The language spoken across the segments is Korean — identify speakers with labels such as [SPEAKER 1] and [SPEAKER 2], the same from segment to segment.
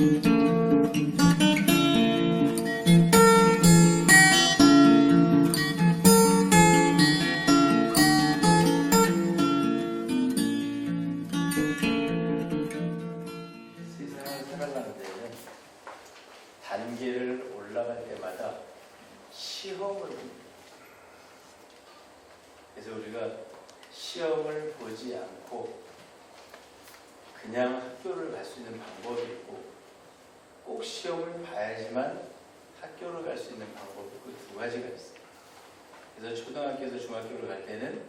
[SPEAKER 1] 세상을 살아가는 데는 단계를 올라갈 때마다 시험을 봅니다. 그래서 우리가 시험을 보지 않고 그냥 학교를 갈 수 있는 방법이 있고, 꼭 시험을 봐야지만 학교를 갈 수 있는 방법이 그 두 가지가 있어요. 그래서 초등학교에서 중학교를 갈 때는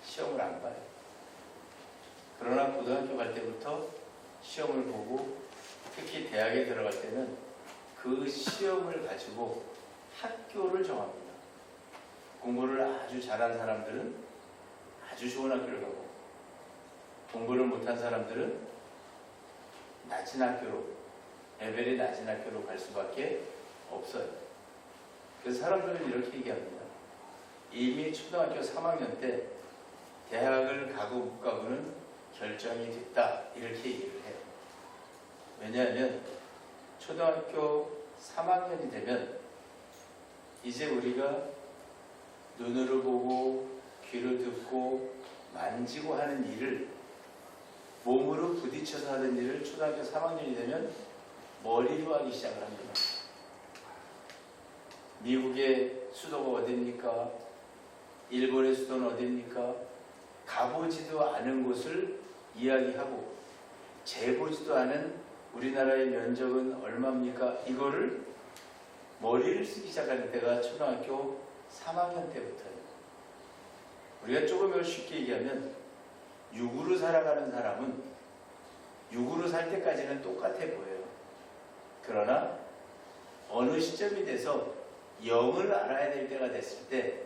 [SPEAKER 1] 시험을 안 봐요. 그러나 고등학교 갈 때부터 시험을 보고, 특히 대학에 들어갈 때는 그 시험을 가지고 학교를 정합니다. 공부를 아주 잘한 사람들은 아주 좋은 학교를 가고, 공부를 못한 사람들은 낮은 학교로, 레벨이 낮은 학교로 갈 수밖에 없어요. 그래서 사람들은 이렇게 얘기합니다. 이미 초등학교 3학년 때 대학을 가고 못 가고는 결정이 됐다, 이렇게 얘기를 해요. 왜냐하면 초등학교 3학년이 되면 이제 우리가 눈으로 보고 귀로 듣고 만지고 하는 일을, 몸으로 부딪혀서 하는 일을 초등학교 3학년이 되면 머리로 하기 시작을 합니다. 미국의 수도가 어디입니까? 일본의 수도는 어디입니까? 가보지도 않은 곳을 이야기하고, 재보지도 않은 우리나라의 면적은 얼마입니까? 이거를 머리를 쓰기 시작하는 때가 초등학교 3학년 때부터예요. 우리가 조금 더 쉽게 얘기하면, 육으로 살아가는 사람은 육으로 살 때까지는 똑같아 보여요. 그러나 어느 시점이 돼서 영을 알아야 될 때가 됐을 때,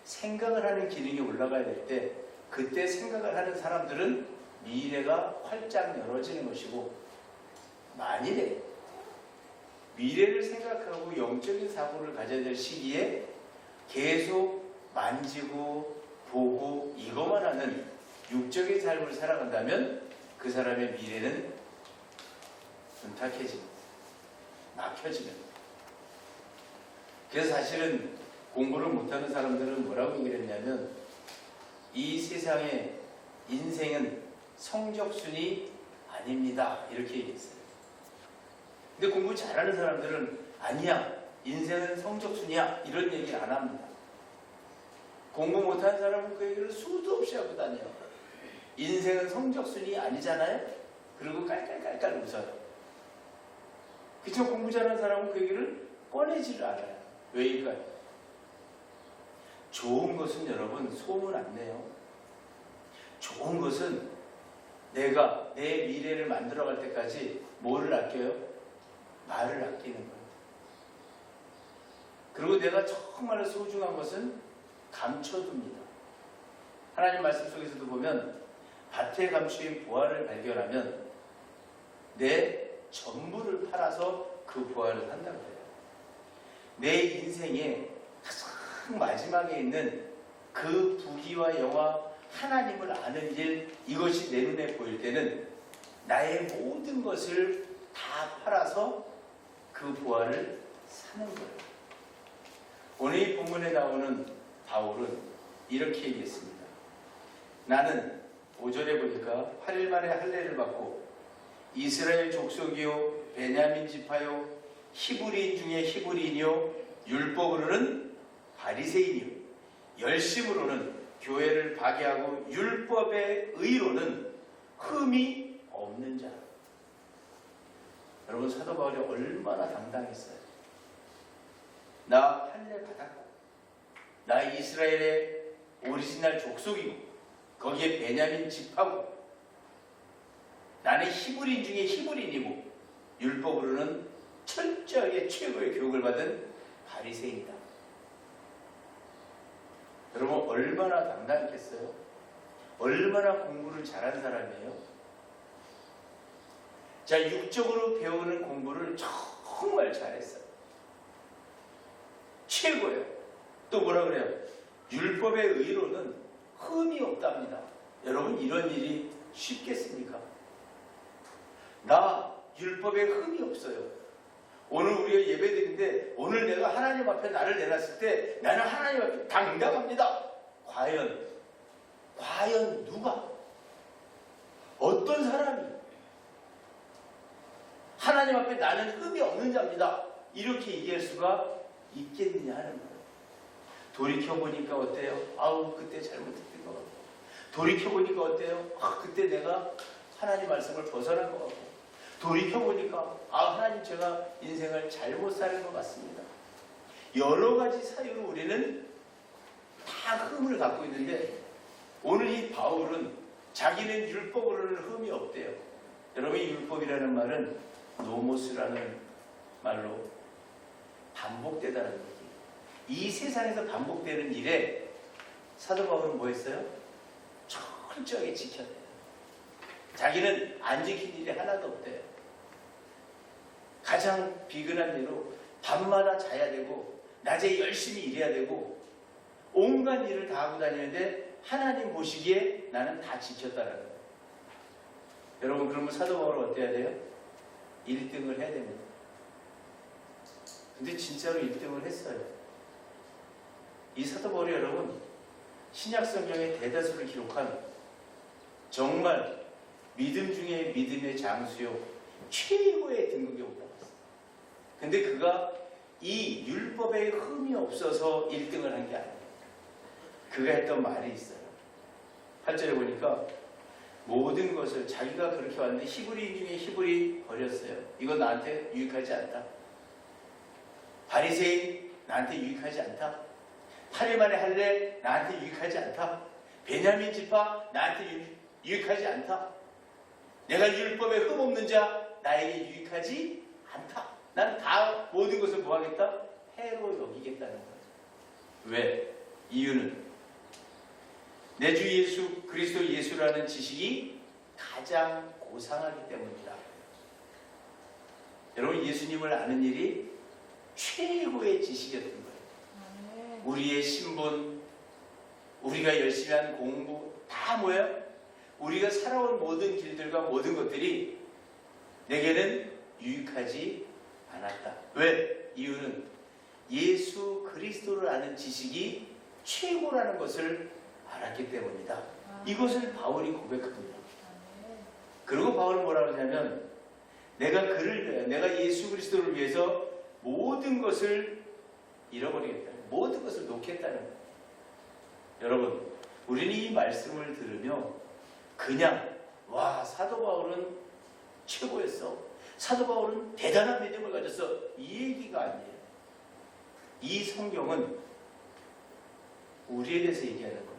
[SPEAKER 1] 생각을 하는 기능이 올라가야 될 때, 그때 생각을 하는 사람들은 미래가 활짝 열어지는 것이고, 만일에 미래를 생각하고 영적인 사고를 가져야 될 시기에 계속 만지고 보고 이것만 하는 육적인 삶을 살아간다면 그 사람의 미래는 눈탁해집니다. 막혀집니다. 그래서 사실은 공부를 못하는 사람들은 뭐라고 얘기를 했냐면, 이 세상의 인생은 성적순이 아닙니다, 이렇게 얘기했어요. 근데 공부 잘하는 사람들은 아니야, 인생은 성적순이야, 이런 얘기를 안 합니다. 공부 못하는 사람은 그 얘기를 수도 없이 하고 다녀요. 인생은 성적순이 아니잖아요? 그리고 깔깔깔깔 웃어요. 그쵸? 공부 잘하는 사람은 그 얘기를 꺼내지를 않아요. 왜일까요? 좋은 것은 여러분 소문 안 내요. 좋은 것은 내가 내 미래를 만들어갈 때까지 뭐를 아껴요? 말을 아끼는 거예요. 그리고 내가 정말 소중한 것은 감춰둡니다. 하나님 말씀 속에서도 보면, 밭에 감추인 보화를 발견하면 내 전부를 팔아서 그 보화를 산다고 해요. 내 인생의 가장 마지막에 있는 그 부귀와 영화, 하나님을 아는 일, 이것이 내 눈에 보일 때는 나의 모든 것을 다 팔아서 그 보화를 사는 거예요. 오늘 이 본문에 나오는 바울은 이렇게 얘기했습니다. 나는 5절에 보니까 8일 만에 할례를 받고 이스라엘 족속이요 베냐민 지파요 히브리인 중에 히브리인이요 율법으로는 바리새인이요 열심으로는 교회를 파괴하고 율법의 의로는 흠이 없는 자. 여러분, 사도 바울이 얼마나 당당했어요. 나 할례 받았고, 나 이스라엘의 오리지널 족속이고, 거기에 베냐민 지파고, 나는 히브리인 중에 히브리인이고, 율법으로는 철저하게 최고의 교육을 받은 바리새인이다. 여러분, 얼마나 당당했겠어요? 얼마나 공부를 잘한 사람이에요? 자, 육적으로 배우는 공부를 정말 잘했어요. 최고예요. 또 뭐라 그래요? 율법의 의로는 흠이 없답니다. 여러분, 이런 일이 쉽겠습니까? 나 율법에 흠이 없어요. 오늘 우리가 예배드리는데 오늘 내가 하나님 앞에 나를 내놨을 때 나는 하나님 앞에 당당합니다. 과연 누가? 어떤 사람이 하나님 앞에 나는 흠이 없는 자입니다. 이렇게 얘기할 수가 있겠느냐 하는 거예요. 돌이켜보니까 어때요? 아우 그때 잘못했던 것 같고, 돌이켜보니까 어때요? 그때 내가 하나님 말씀을 벗어난 것 같고, 돌이켜보니까 하나님 제가 인생을 잘못 사는 것 같습니다. 여러 가지 사유로 우리는 다 흠을 갖고 있는데 오늘 이 바울은 자기는 율법으로는 흠이 없대요. 여러분 이 율법이라는 말은 노모스라는 말로 반복되다는 얘기. 이 세상에서 반복되는 일에 사도 바울은 뭐 했어요? 철저하게 지켜내요. 자기는 안 지킨 일이 하나도 없대요. 가장 비근한 예로 밤마다 자야 되고 낮에 열심히 일해야 되고 온갖 일을 다 하고 다니는데 하나님 보시기에 나는 다 지켰다라는 거예요. 여러분 그러면 사도 바울은 어때야 돼요? 1등을 해야 됩니다. 근데 진짜로 1등을 했어요. 이 사도 바울이 여러분 신약 성경의 대다수를 기록한 정말 믿음 중에 믿음의 장수요 최고의 등극에 올라갔어요. 근데 그가 이 율법에 흠이 없어서 1등을 한 게 아니에요. 그가 했던 말이 있어요. 8절에 보니까 모든 것을 자기가 그렇게 왔는데 히브리인 중에 히브리인 버렸어요. 이건 나한테 유익하지 않다. 바리새인 나한테 유익하지 않다. 8일 만에 할례 나한테 유익하지 않다. 베냐민 지파 나한테 유익하지 않다. 내가 율법에 흠없는 자 나에게 유익하지 않다. 난 다 모든 것을 뭐 하겠다? 해로 여기겠다는 거예요. 왜? 이유는 내 주 예수 그리스도 예수라는 지식이 가장 고상하기 때문이다. 여러분 예수님을 아는 일이 최고의 지식이었던 거예요. 우리의 신분, 우리가 열심히 한 공부 다 뭐예요? 우리가 살아온 모든 길들과 모든 것들이 내게는 유익하지 않았다. 왜? 이유는 예수 그리스도를 아는 지식이 최고라는 것을 알았기 때문이다. 이것을 바울이 고백합니다. 그리고 바울은 뭐라 그러냐면 내가 예수 그리스도를 위해서 모든 것을 잃어버리겠다. 모든 것을 놓겠다는 거예요. 여러분 우리는 이 말씀을 들으며 그냥 사도 바울은 최고였어. 사도 바울은 대단한 믿음을 가졌어. 이 얘기가 아니에요. 이 성경은 우리에 대해서 얘기하는 거예요.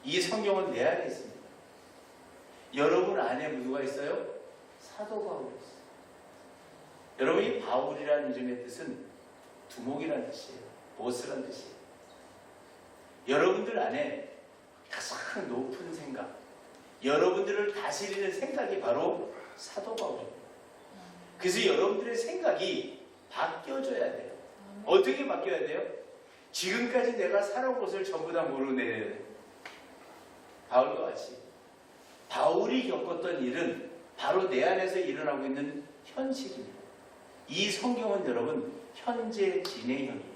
[SPEAKER 1] 이 성경은 내 안에 있습니다. 여러분 안에 누가 있어요? 사도 바울이 있어요. 여러분 이 바울이라는 이름의 뜻은 두목이라는 뜻이에요. 보스라는 뜻이에요. 여러분들 안에 가장 높은 생각, 여러분들을 다스리는 생각이 바로 사도 바울입니다. 그래서 여러분들의 생각이 바뀌어져야 돼요. 어떻게 바뀌어야 돼요? 지금까지 내가 살아온 것을 전부 다 뭐로 내려야 돼요? 바울과 같이. 바울이 겪었던 일은 바로 내 안에서 일어나고 있는 현실입니다. 이 성경은 여러분 현재 진행형이에요.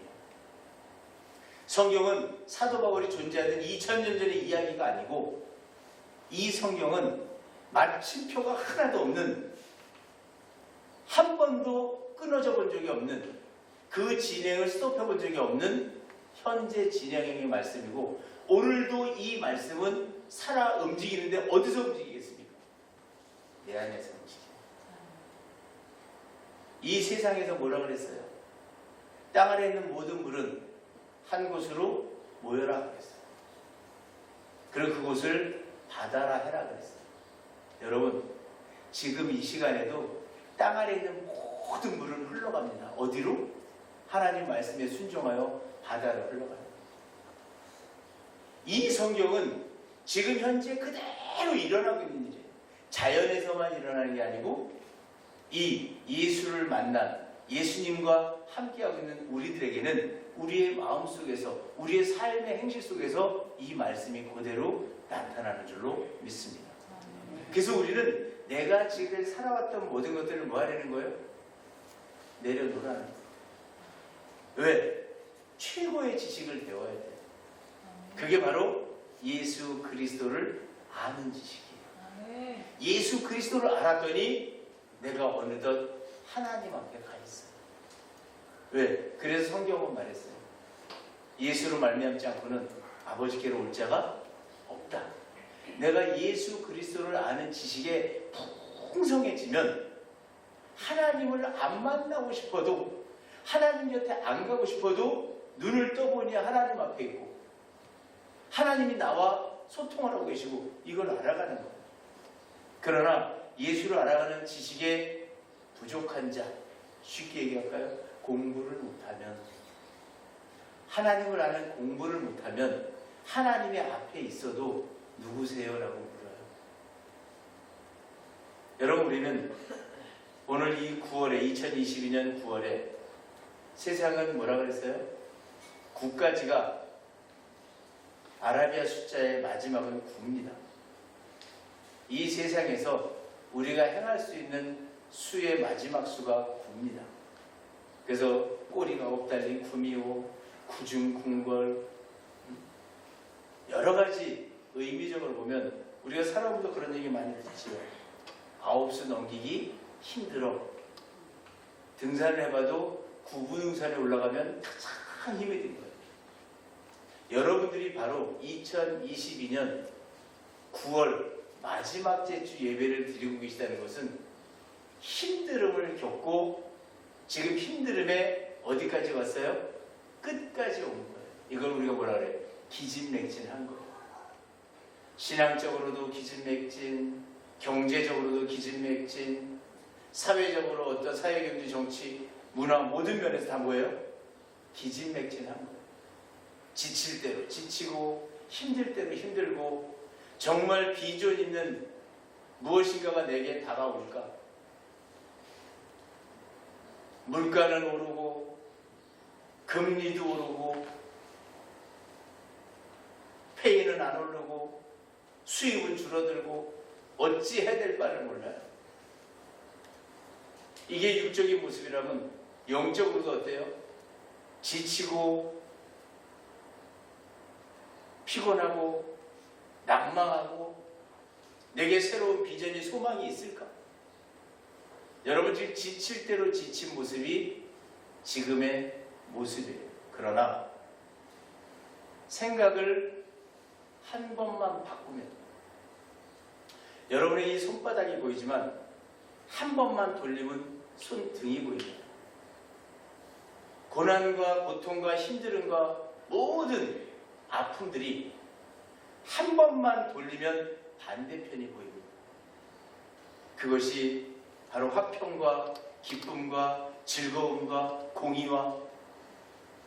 [SPEAKER 1] 성경은 사도 바울이 존재하던 2000년 전의 이야기가 아니고 이 성경은 마침표가 하나도 없는, 한 번도 끊어져 본 적이 없는, 그 진행을 스톱해 본 적이 없는 현재 진행형의 말씀이고 오늘도 이 말씀은 살아 움직이는데 어디서 움직이겠습니까? 내 안에서 움직여요. 이 세상에서 뭐라 그랬어요? 땅 아래 있는 모든 물은 한 곳으로 모여라 그랬어요. 그리고 그곳을 바다라 해라 그랬어요. 여러분 지금 이 시간에도 땅 아래 있는 모든 물은 흘러갑니다. 어디로? 하나님 말씀에 순종하여 바다로 흘러갑니다. 이 성경은 지금 현재 그대로 일어나고 있는 일이에요. 자연에서만 일어나는 게 아니고 이 예수를 만난 예수님과 함께하고 있는 우리들에게는 우리의 마음속에서 우리의 삶의 행실 속에서 이 말씀이 그대로 나타나는 줄로 믿습니다. 그래서 우리는 내가 지금 살아왔던 모든 것들을 뭐 하려는 거예요? 내려놓으라는 거예요. 왜? 최고의 지식을 배워야 돼요. 그게 바로 예수 그리스도를 아는 지식이에요. 예수 그리스도를 알았더니 내가 어느덧 하나님 앞에 가 있어요. 왜? 그래서 성경은 말했어요. 예수로 말미암지 않고는 아버지께로 올 자가 없다. 내가 예수 그리스도를 아는 지식에 풍성해지면 하나님을 안 만나고 싶어도, 하나님 곁에 안 가고 싶어도 눈을 떠보니 하나님 앞에 있고 하나님이 나와 소통을 하고 계시고 이걸 알아가는 거예요. 그러나 예수를 알아가는 지식에 부족한 자, 쉽게 얘기할까요? 공부를 못하면, 하나님을 아는 공부를 못하면 하나님의 앞에 있어도 누구세요? 라고 물어요. 여러분, 우리는 오늘 이 9월에 2022년 9월에 세상은 뭐라 그랬어요? 국가지가 아라비아 숫자의 마지막은 9입니다. 이 세상에서 우리가 행할 수 있는 수의 마지막 수가 9입니다. 그래서 꼬리가 옥달린 구미호, 구중궁궐, 여러 가지 의미적으로 보면 우리가 살아보면서 그런 얘기 많이 듣지요. 9수 넘기기 힘들어. 등산을 해봐도 9부등산에 올라가면 가장 힘이 든 거예요. 여러분들이 바로 2022년 9월 마지막 주 예배를 드리고 계시다는 것은 힘듦을 겪고 지금 힘듦에 어디까지 왔어요? 끝까지 온 거예요. 이걸 우리가 뭐라 그래요? 기진맥진한 거예요. 신앙적으로도 기진맥진, 경제적으로도 기진맥진, 사회적으로 어떤 사회, 경제, 정치, 문화 모든 면에서 다 뭐예요? 기진맥진한 거예요. 지칠 대로 지치고 힘들 대로 힘들고, 정말 비전 있는 무엇인가가 내게 다가올까? 물가는 오르고 금리도 오르고 페이는 안 오르고 수입은 줄어들고 어찌 해야 될 바를 몰라요. 이게 육적인 모습이라면 영적으로도 어때요? 지치고 피곤하고 낭망하고 내게 새로운 비전이 소망이 있을까? 여러분, 지금 지칠 대로 지친 모습이 지금의 모습이에요. 그러나 생각을 한 번만 바꾸면, 여러분의 이 손바닥이 보이지만 한 번만 돌리면 손등이 보입니다. 고난과 고통과 힘듦과 모든 아픔들이 한 번만 돌리면 반대편이 보입니다. 그것이 바로 화평과 기쁨과 즐거움과 공의와,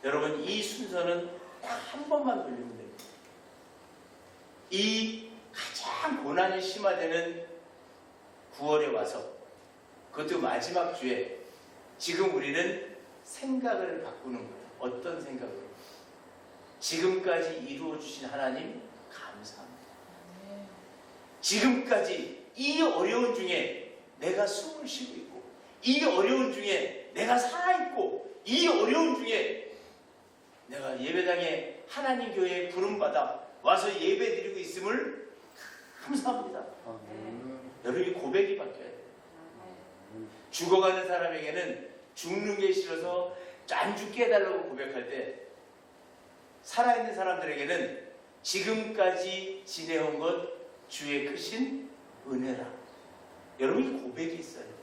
[SPEAKER 1] 여러분, 이 순서는 딱 한 번만 돌리면 됩니다. 이 가장 고난이 심화되는 9월에 와서, 그것도 마지막 주에 지금 우리는 생각을 바꾸는 거예요. 어떤 생각으로? 지금까지 이루어주신 하나님 감사합니다. 지금까지 이 어려운 중에 내가 숨을 쉬고 있고, 이 어려운 중에 내가 살아있고, 이 어려운 중에 내가 예배당에 하나님 교회에 부름받아 와서 예배드리고 있음을 감사합니다. 여러분이 고백이 바뀌어야 돼요. 죽어가는 사람에게는 죽는 게 싫어서 안 죽게 해달라고 고백할 때, 살아있는 사람들에게는 지금까지 지내온 것 주의 크신 은혜라. 여러분이 고백이 있어야 돼요.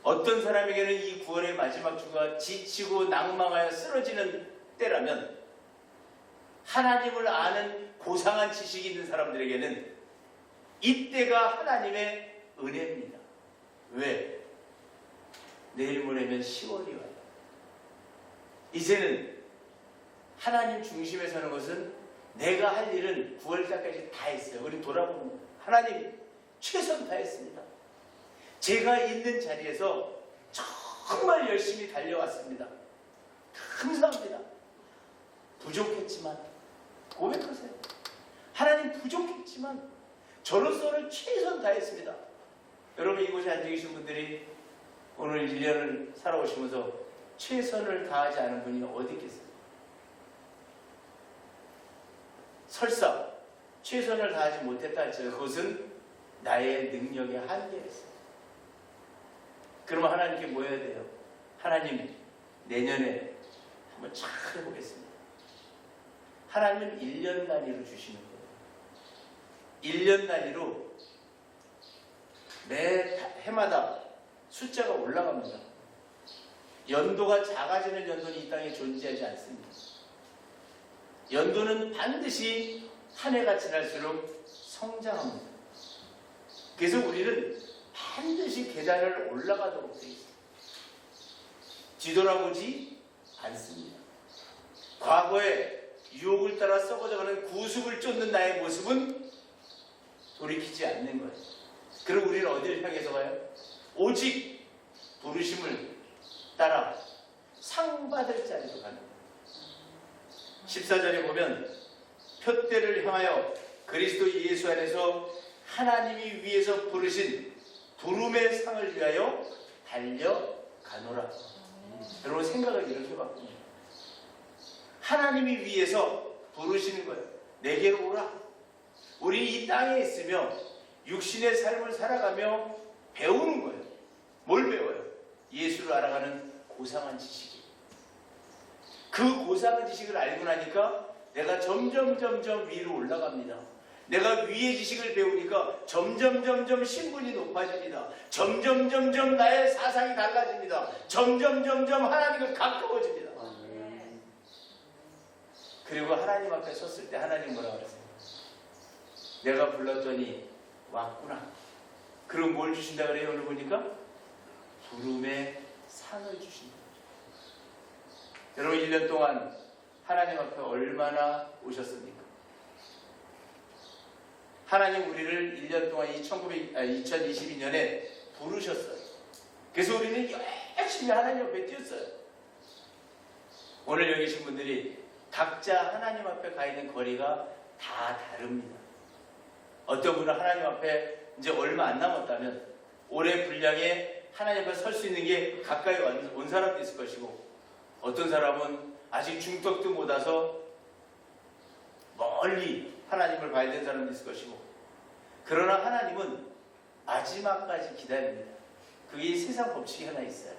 [SPEAKER 1] 어떤 사람에게는 이 9월의 마지막 주가 지치고 낭망하여 쓰러지는 때라면, 하나님을 아는 고상한 지식이 있는 사람들에게는 이때가 하나님의 은혜입니다. 왜? 내일 모레면 10월이 와요. 이제는 하나님 중심에 서는 것은 내가 할 일은 9월달까지 다 했어요. 우리 돌아보면 하나님 최선 다했습니다. 제가 있는 자리에서 정말 열심히 달려왔습니다. 감사합니다. 부족했지만 고백하세요. 하나님 부족했지만 저로서는 최선 다했습니다. 여러분 이곳에 앉아 계신 분들이 오늘 1년을 살아오시면서 최선을 다하지 않은 분이 어디 있겠어요? 설사 최선을 다하지 못했다 할지라도 그것은 나의 능력의 한계였어요. 그러면 하나님께 뭐 해야 돼요? 하나님, 내년에 한번 잘 해보겠습니다. 하나님은 1년 단위로 주시는 거예요. 1년 단위로 매 해마다 숫자가 올라갑니다. 연도가 작아지는 연도는 이 땅에 존재하지 않습니다. 연도는 반드시 한 해가 지날수록 성장합니다. 그래서 우리는 반드시 계단을 올라가도록 되어 있습니다. 뒤돌아보지 않습니다. 과거에 유혹을 따라 썩어져가는 구습을 쫓는 나의 모습은 돌이키지 않는 거예요. 그럼 우리는 어디를 향해서 가요? 오직 부르심을 따라 상 받을 자리로 가는 거예요. 14절에 보면 표대를 향하여 그리스도 예수 안에서 하나님이 위에서 부르신 부름의 상을 위하여 달려가노라. 여러분 생각을 이렇게 바꿉니다. 하나님이 위에서 부르시는 거예요. 내게로 오라. 우리 이 땅에 있으며 육신의 삶을 살아가며 배우는 거예요. 뭘 배워요? 예수를 알아가는 고상한 지식이에요. 그 고상한 지식을 알고 나니까 내가 점점 위로 올라갑니다. 내가 위의 지식을 배우니까 점점 신분이 높아집니다. 점점 나의 사상이 달라집니다. 점점 하나님과 가까워집니다. 그리고 하나님 앞에 섰을 때 하나님 뭐라고 그랬어요? 내가 불렀더니 왔구나. 그럼 뭘 주신다 그래요? 오늘 보니까 부름의 상을 주신다. 여러분 1년 동안 하나님 앞에 얼마나 오셨습니까? 하나님 우리를 1년 동안 2022년에 부르셨어요. 그래서 우리는 열심히 하나님 앞에 뛰었어요. 오늘 여기 계신 분들이 각자 하나님 앞에 가 있는 거리가 다 다릅니다. 어떤 분은 하나님 앞에 이제 얼마 안 남았다면 올해 분량에 하나님 앞에 설 수 있는 게 가까이 온 사람도 있을 것이고, 어떤 사람은 아직 중턱도 못 와서 멀리 하나님을 봐야 되는 사람도 있을 것이고, 그러나 하나님은 마지막까지 기다립니다. 그게 세상 법칙이 하나 있어요.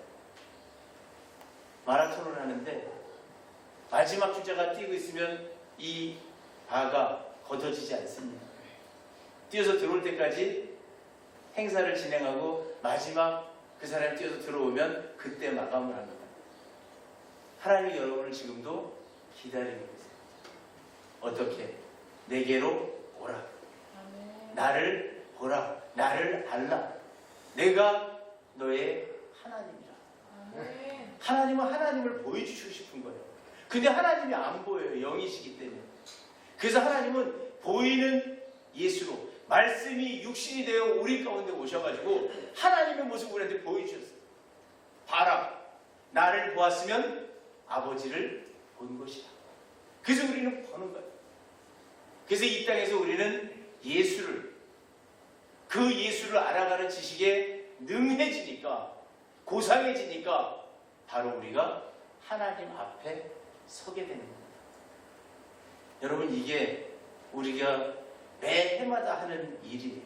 [SPEAKER 1] 마라톤을 하는데 마지막 주자가 뛰고 있으면 이 바가 걷어지지 않습니다. 뛰어서 들어올 때까지 행사를 진행하고 마지막 그 사람이 뛰어서 들어오면 그때 마감을 합니다. 하나님이 여러분을 지금도 기다리고 계세요. 어떻게? 내게로 오라. 나를 보라. 나를 알라. 내가 너의 하나님이라. 하나님은 하나님을 보여주시고 싶은 거예요. 근데 하나님이 안 보여요. 영이시기 때문에. 그래서 하나님은 보이는 예수로 말씀이 육신이 되어 우리 가운데 오셔가지고 하나님의 모습을 우리한테 보여주셨어요. 봐라. 나를 보았으면 아버지를 본 것이다. 그래서 우리는 보는 거예요. 그래서 이 땅에서 우리는 그 예수를 알아가는 지식에 능해지니까, 고상해지니까 바로 우리가 하나님 앞에 서게 되는 겁니다. 여러분 이게 우리가 매 해마다 하는 일이에요.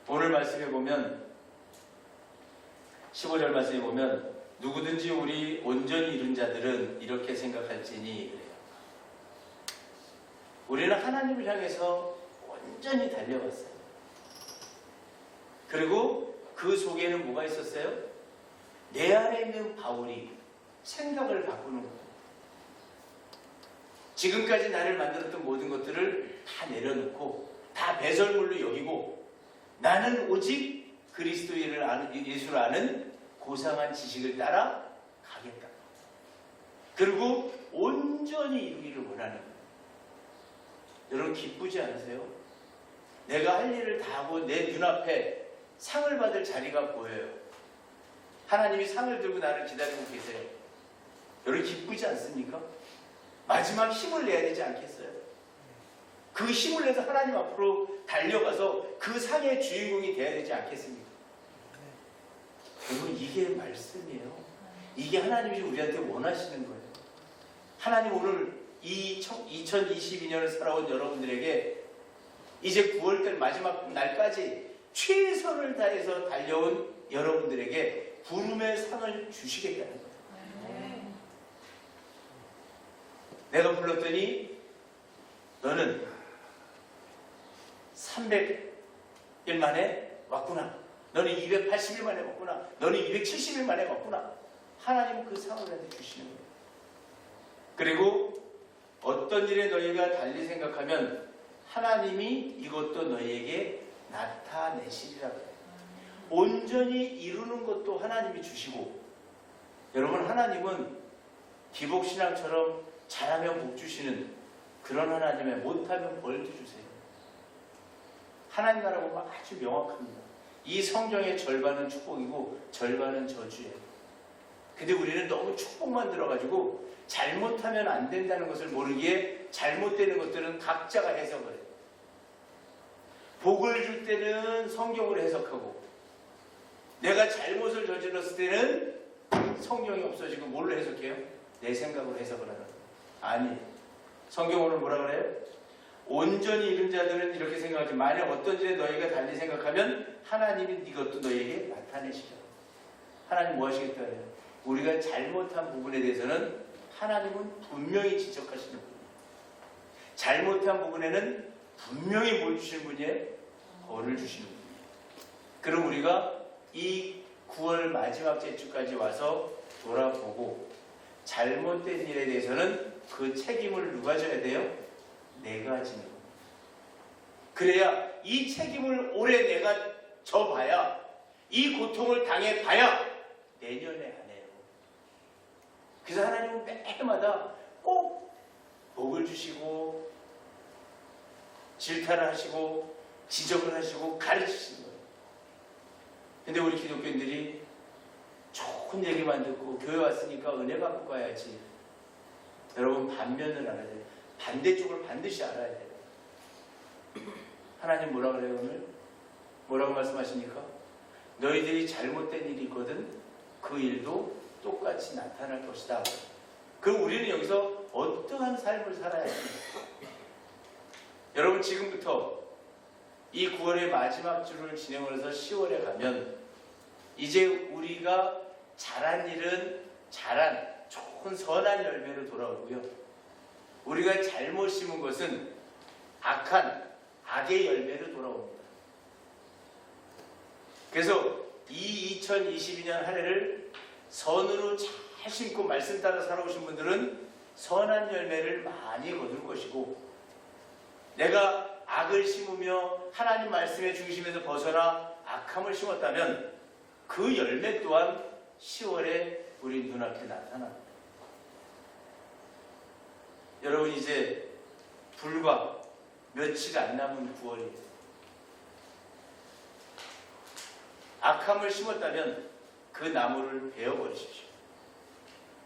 [SPEAKER 1] 오늘 말씀에 보면 15절 말씀에 보면 누구든지 우리 온전히 이룬 자들은 이렇게 생각할지니 그래요. 우리는 하나님을 향해서 온전히 달려갔어요. 그리고 그 속에는 뭐가 있었어요? 내 안에 있는 바울이 생각을 바꾸는 거예요. 지금까지 나를 만들었던 모든 것들을 다 내려놓고 다 배설물로 여기고 나는 오직 그리스도를 아는, 예수를 아는 고상한 지식을 따라 가겠다. 그리고 온전히 이루기를 원하는 거예요. 여러분 기쁘지 않으세요? 내가 할 일을 다 하고 내 눈앞에 상을 받을 자리가 보여요. 하나님이 상을 들고 나를 기다리고 계세요. 여러분 기쁘지 않습니까? 마지막 힘을 내야 되지 않겠어요? 그 힘을 내서 하나님 앞으로 달려가서 그 상의 주인공이 되어야 되지 않겠습니까? 여러분, 이게 말씀이에요. 이게 하나님이 우리한테 원하시는 거예요. 하나님 오늘 이 2022년을 살아온 여러분들에게 이제 9월달 마지막 날까지 최선을 다해서 달려온 여러분들에게 부름의 상을 주시겠다는 거예요. 내가 불렀더니 너는 300일 만에 왔구나. 너는 280일 만에 왔구나. 너는 270일 만에 왔구나. 하나님은 그 상을 우리한테 주시는 거예요. 그리고 어떤 일에 너희가 달리 생각하면 하나님이 이것도 너희에게 나타내시리라 그래요. 온전히 이루는 것도 하나님이 주시고, 여러분, 하나님은 기복신앙처럼 잘하면 복 주시는 그런 하나님의 못하면 벌도 주세요. 하나님 나라 보면 아주 명확합니다. 이 성경의 절반은 축복이고 절반은 저주예요. 근데 우리는 너무 축복만 들어가지고 잘못하면 안 된다는 것을 모르기에 잘못되는 것들은 각자가 해석을 해요. 복을 줄 때는 성경으로 해석하고, 내가 잘못을 저질렀을 때는 성경이 없어지고 뭘로 해석해요? 내 생각으로 해석을 하는 거예요. 아니, 성경으로 뭐라 그래요? 온전히 이른 자들은 이렇게 생각하지, 만약 어떤 일에 너희가 달리 생각하면 하나님이 이것도 너희에게 나타내시죠. 하나님 뭐 하시겠다 해요? 우리가 잘못한 부분에 대해서는 하나님은 분명히 지적하시는 분이에요. 잘못한 부분에는 분명히 뭘 주시는 분이에요? 벌을 주시는 분이에요. 그럼 우리가 이 9월 마지막 제주까지 와서 돌아보고 잘못된 일에 대해서는 그 책임을 누가 져야 돼요? 내가 지는 겁니다. 그래야 이 책임을 올해 내가 져봐야, 이 고통을 당해봐야 내년에 안 해요. 그래서 하나님은 매해마다 꼭 복을 주시고 질타를 하시고 지적을 하시고 가르치시는 거예요. 근데 우리 기독교인들이 좋은 얘기만 듣고 교회 왔으니까 은혜 받고 가야지. 여러분, 반면을 알아야 돼요. 반대쪽을 반드시 알아야 돼요. 하나님 뭐라 그래요 오늘? 뭐라고 말씀하십니까? 너희들이 잘못된 일이 있거든 그 일도 똑같이 나타날 것이다. 그럼 우리는 여기서 어떠한 삶을 살아야 합니까? 여러분, 지금부터 이 9월의 마지막 주를 진행을 해서 10월에 가면 이제 우리가 잘한 일은 잘한 좋은 선한 열매로 돌아오고요, 우리가 잘못 심은 것은 악한 악의 열매로 돌아옵니다. 그래서 이 2022년 한 해를 선으로 잘 심고 말씀 따라 살아오신 분들은 선한 열매를 많이 거둘 것이고, 내가 악을 심으며 하나님 말씀의 중심에서 벗어나 악함을 심었다면 그 열매 또한 10월에 우리 눈앞에 나타납니다. 여러분, 이제 불과 며칠 안 남은 9월이에요. 악함을 심었다면 그 나무를 베어버리십시오.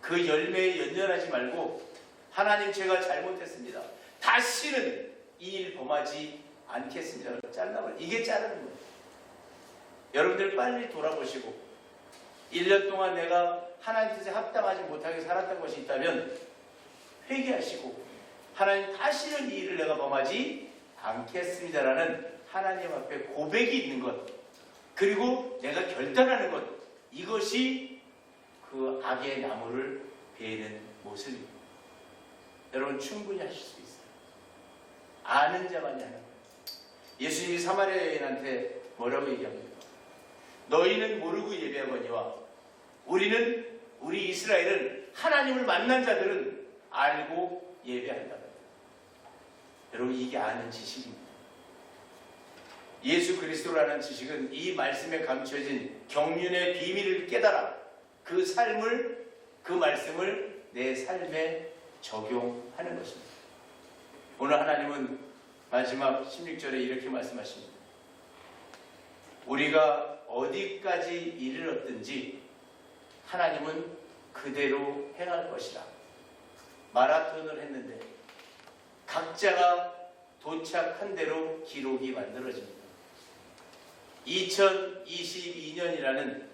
[SPEAKER 1] 그 열매에 연연하지 말고, 하나님 제가 잘못했습니다. 다시는 이 일 범하지 않겠습니다. 잘라버려. 이게 자르는 거예요. 여러분들 빨리 돌아보시고 1년 동안 내가 하나님 뜻에 합당하지 못하게 살았던 것이 있다면 회개하시고, 하나님 다시는 이 일을 내가 범하지 않겠습니다라는 하나님 앞에 고백이 있는 것, 그리고 내가 결단하는 것, 이것이 그 악의 나무를 베는 모습입니다. 여러분, 충분히 하실 수 있어요. 아는 자만이 하는 거예요. 예수님이 사마리아 여인한테 뭐라고 얘기합니까? 너희는 모르고 예배하거니와 우리 이스라엘은 하나님을 만난 자들은 알고 예배한다. 여러분, 이게 아는 지식입니다. 예수 그리스도라는 지식은 이 말씀에 감춰진 경륜의 비밀을 깨달아 그 삶을, 그 말씀을 내 삶에 적용하는 것입니다. 오늘 하나님은 마지막 16절에 이렇게 말씀하십니다. 우리가 어디까지 이르렀든지 하나님은 그대로 행할 것이라. 마라톤을 했는데 각자가 도착한 대로 기록이 만들어집니다. 2022년이라는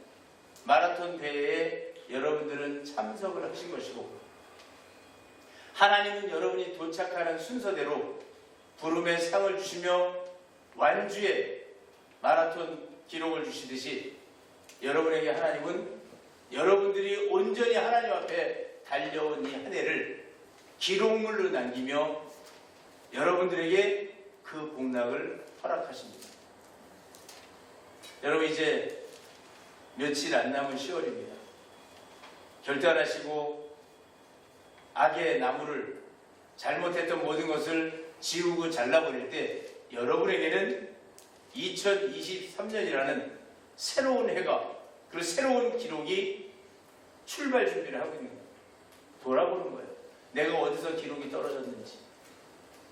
[SPEAKER 1] 마라톤 대회에 여러분들은 참석을 하신 것이고, 하나님은 여러분이 도착하는 순서대로 부름의 상을 주시며 완주의 마라톤 기록을 주시듯이, 여러분에게 하나님은 여러분들이 온전히 하나님 앞에 달려온 이 한 해를 기록물로 남기며 여러분들에게 그 복락을 허락하십니다. 여러분, 이제 며칠 안 남은 10월입니다. 결단하시고 악의 나무를, 잘못했던 모든 것을 지우고 잘라버릴 때 여러분에게는 2023년이라는 새로운 해가, 그리고 새로운 기록이 출발 준비를 하고 있는 거예요. 돌아보는 거예요. 내가 어디서 기록이 떨어졌는지,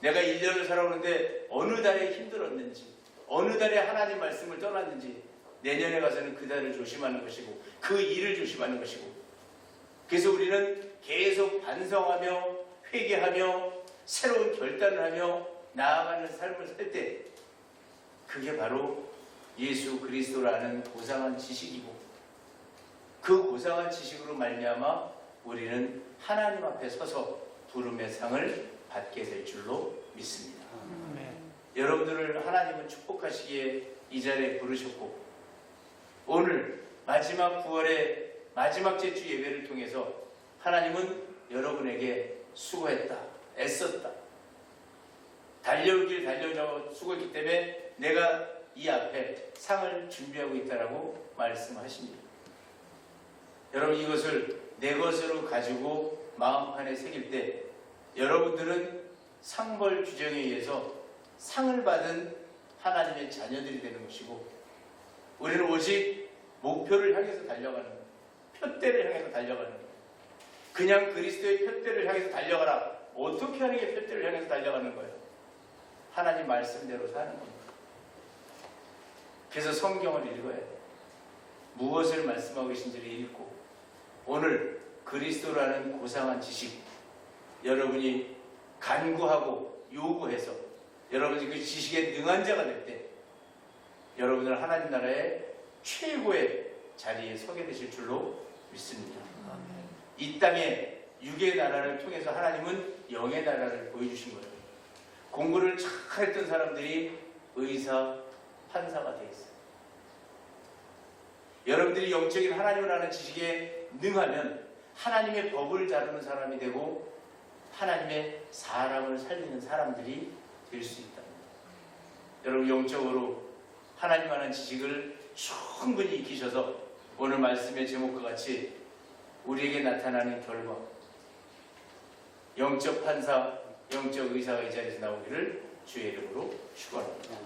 [SPEAKER 1] 내가 1년을 살아오는데 어느 달에 힘들었는지, 어느 달에 하나님 말씀을 떠났는지, 내년에 가서는 그 달을 조심하는 것이고 그 일을 조심하는 것이고, 그래서 우리는 계속 반성하며 회개하며 새로운 결단을 하며 나아가는 삶을 살 때, 그게 바로 예수 그리스도라는 고상한 지식이고, 그 고상한 지식으로 말미암아 우리는 하나님 앞에 서서 부름의 상을 받게 될 줄로 믿습니다. 여러분들을 하나님은 축복하시기에 이 자리에 부르셨고, 오늘 마지막 9월의 마지막 제주 예배를 통해서 하나님은 여러분에게 수고했다, 애썼다, 달려오길 달려오자고 수고했기 때문에 내가 이 앞에 상을 준비하고 있다라고 말씀하십니다. 여러분, 이것을 내 것으로 가지고 마음판에 새길 때 여러분들은 상벌 규정에 의해서 상을 받은 하나님의 자녀들이 되는 것이고, 우리는 오직 목표를 향해서 달려가는 거예요. 표대를 향해서 달려가는 거예요. 그냥 그리스도의 표대를 향해서 달려가라. 어떻게 하는 게 표대를 향해서 달려가는 거예요? 하나님 말씀대로 사는 겁니다. 그래서 성경을 읽어야 돼요. 무엇을 말씀하고 계신지를 읽고, 오늘 그리스도라는 고상한 지식, 여러분이 간구하고 요구해서 여러분이 그 지식에 능한 자가 될 때 여러분은 하나님 나라의 최고의 자리에 서게 되실 줄로 믿습니다. 이 땅에 육의 나라를 통해서 하나님은 영의 나라를 보여주신 거예요. 공부를 잘했던 사람들이 의사, 판사가 돼 있어요. 여러분들이 영적인 하나님을 아는 지식에 능하면 하나님의 법을 다루는 사람이 되고 하나님의 사람을 살리는 사람들이 될 수 있다. 여러분, 영적으로 하나님 아는 지식을 충분히 익히셔서 오늘 말씀의 제목과 같이 우리에게 나타나는 결과, 영적 판사, 영적 의사가 이 자리에서 나오기를 주의 이름으로 축원합니다.